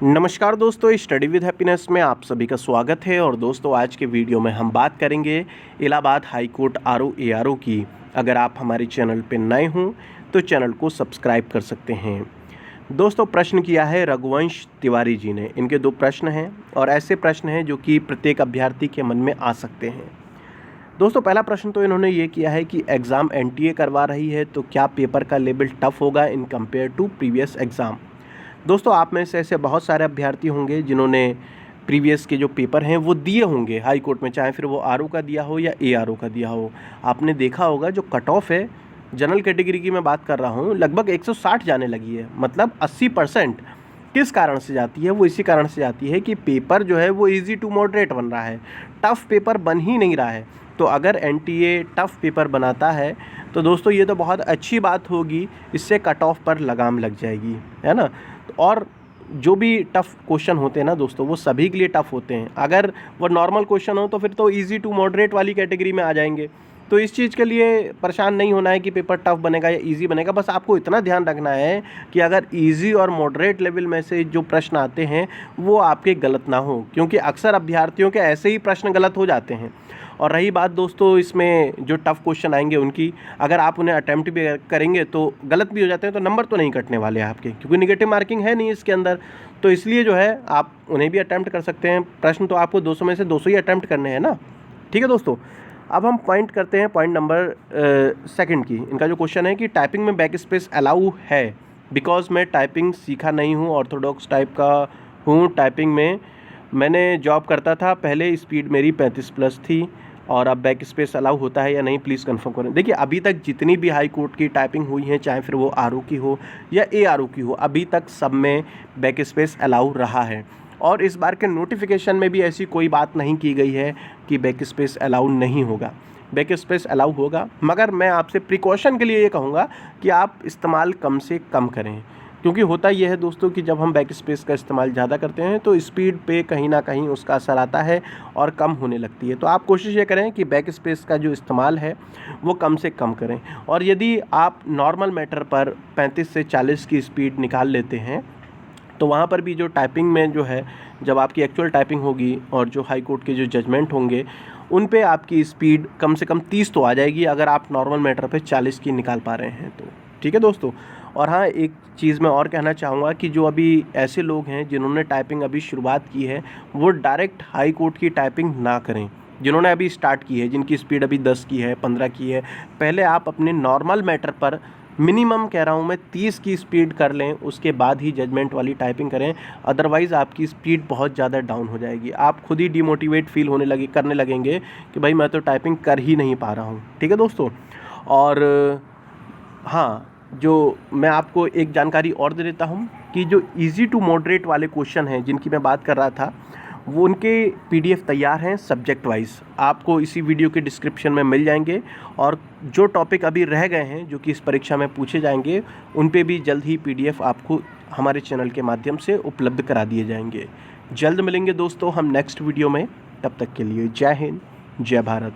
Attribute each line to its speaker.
Speaker 1: नमस्कार दोस्तों, study with happiness में आप सभी का स्वागत है। और दोस्तों, आज के वीडियो में हम बात करेंगे Allahabad high court RO ARO की। अगर आप हमारे चैनल पर नए हों तो चैनल को सब्सक्राइब कर सकते हैं। दोस्तों, प्रश्न किया है रघुवंश तिवारी जी ने। इनके दो प्रश्न हैं और ऐसे प्रश्न हैं जो कि प्रत्येक अभ्यर्थी के मन में आ सकते हैं। दोस्तों, पहला प्रश्न तो इन्होंने ये किया है कि एग्ज़ाम एनटीए करवा रही है तो क्या पेपर का लेवल टफ होगा in compare to previous exam. दोस्तों, आप में से ऐसे बहुत सारे अभ्यर्थी होंगे जिन्होंने प्रीवियस के जो पेपर हैं वो दिए होंगे हाई कोर्ट में, चाहे फिर वो आरओ का दिया हो या एआरओ का दिया हो। आपने देखा होगा जो कट ऑफ है जनरल कैटेगरी की मैं बात कर रहा हूँ, लगभग 160 जाने लगी है। मतलब 80% किस कारण से जाती है? वो इसी कारण से जाती है कि पेपर जो है वो इजी टू मॉडरेट बन रहा है, टफ़ पेपर बन ही नहीं रहा है। तो अगर एनटीए टफ़ पेपर बनाता है तो दोस्तों ये तो बहुत अच्छी बात होगी, इससे कट ऑफ पर लगाम लग जाएगी, है ना। और जो भी टफ़ क्वेश्चन होते हैं ना दोस्तों, वो सभी के लिए टफ़ होते हैं। अगर वो नॉर्मल क्वेश्चन हो तो फिर तो इजी टू मॉडरेट वाली कैटेगरी में आ जाएंगे। तो इस चीज़ के लिए परेशान नहीं होना है कि पेपर टफ़ बनेगा या इजी बनेगा। बस आपको इतना ध्यान रखना है कि अगर इजी और मॉडरेट लेवल में से जो प्रश्न आते हैं वो आपके गलत ना हो, क्योंकि अक्सर अभ्यर्थियों के ऐसे ही प्रश्न गलत हो जाते हैं। और रही बात दोस्तों इसमें जो टफ़ क्वेश्चन आएंगे उनकी, अगर आप उन्हें अटैम्प्ट भी करेंगे तो गलत भी हो जाते हैं तो नंबर तो नहीं कटने वाले आपके, क्योंकि निगेटिव मार्किंग है नहीं इसके अंदर। तो इसलिए जो है आप उन्हें भी अटैम्प्ट कर सकते हैं। प्रश्न तो आपको 200 में से 200 ही अटैम्प्ट करने हैं ना। ठीक है दोस्तों, अब हम पॉइंट करते हैं पॉइंट नंबर सेकंड की। इनका जो क्वेश्चन है कि टाइपिंग में बैक स्पेस अलाउ है, बिकॉज मैं टाइपिंग सीखा नहीं हूँ, ऑर्थोडॉक्स टाइप का हूँ। टाइपिंग में मैंने जॉब करता था पहले, स्पीड मेरी 35+ थी। और अब बैक स्पेस अलाउ होता है या नहीं, प्लीज़ कंफर्म करें। देखिए, अभी तक जितनी भी हाई कोर्ट की टाइपिंग हुई है, चाहे फिर वो आरओ की हो या एआरओ की हो, अभी तक सब में बैक स्पेस अलाउ रहा है। और इस बार के नोटिफिकेशन में भी ऐसी कोई बात नहीं की गई है कि बैक स्पेस अलाउ नहीं होगा। बैक स्पेस अलाउ होगा, मगर मैं आपसे प्रिकॉशन के लिए ये कहूँगा कि आप इस्तेमाल कम से कम करें। क्योंकि होता यह है दोस्तों कि जब हम बैक स्पेस का इस्तेमाल ज़्यादा करते हैं तो स्पीड पे कहीं ना कहीं उसका असर आता है और कम होने लगती है। तो आप कोशिश ये करें कि बैक स्पेस का जो इस्तेमाल है वो कम से कम करें। और यदि आप नॉर्मल मैटर पर 35 से 40 की स्पीड निकाल लेते हैं तो वहाँ पर भी जो टाइपिंग में जो है, जब आपकी एक्चुअल टाइपिंग होगी और जो हाई कोर्ट के जो जजमेंट होंगे उन पे आपकी स्पीड कम से कम 30 तो आ जाएगी, अगर आप नॉर्मल मैटर पे 40 की निकाल पा रहे हैं तो। ठीक है दोस्तों। और हाँ, एक चीज़ मैं और कहना चाहूँगा कि जो अभी ऐसे लोग हैं जिन्होंने टाइपिंग अभी शुरुआत की है, वो डायरेक्ट हाई कोर्ट की टाइपिंग ना करें। जिन्होंने अभी स्टार्ट की है, जिनकी स्पीड अभी 10 की है, 15 की है, पहले आप अपने नॉर्मल मैटर पर मिनिमम कह रहा हूँ मैं 30 की स्पीड कर लें, उसके बाद ही जजमेंट वाली टाइपिंग करें। अदरवाइज़ आपकी स्पीड बहुत ज़्यादा डाउन हो जाएगी। आप खुद ही डिमोटिवेट फील करने लगेंगे कि भाई मैं तो टाइपिंग कर ही नहीं पा रहा हूँ। ठीक है दोस्तों। और हाँ, जो मैं आपको एक जानकारी और दे देता हूँ कि जो इजी टू मॉडरेट वाले क्वेश्चन हैं जिनकी मैं बात कर रहा था, वो उनके पीडीएफ तैयार हैं सब्जेक्ट वाइज, आपको इसी वीडियो के डिस्क्रिप्शन में मिल जाएंगे। और जो टॉपिक अभी रह गए हैं जो कि इस परीक्षा में पूछे जाएंगे, उन पे भी जल्द ही पीडीएफ आपको हमारे चैनल के माध्यम से उपलब्ध करा दिए जाएंगे। जल्द मिलेंगे दोस्तों हम नेक्स्ट वीडियो में। तब तक के लिए जय हिंद, जय भारत।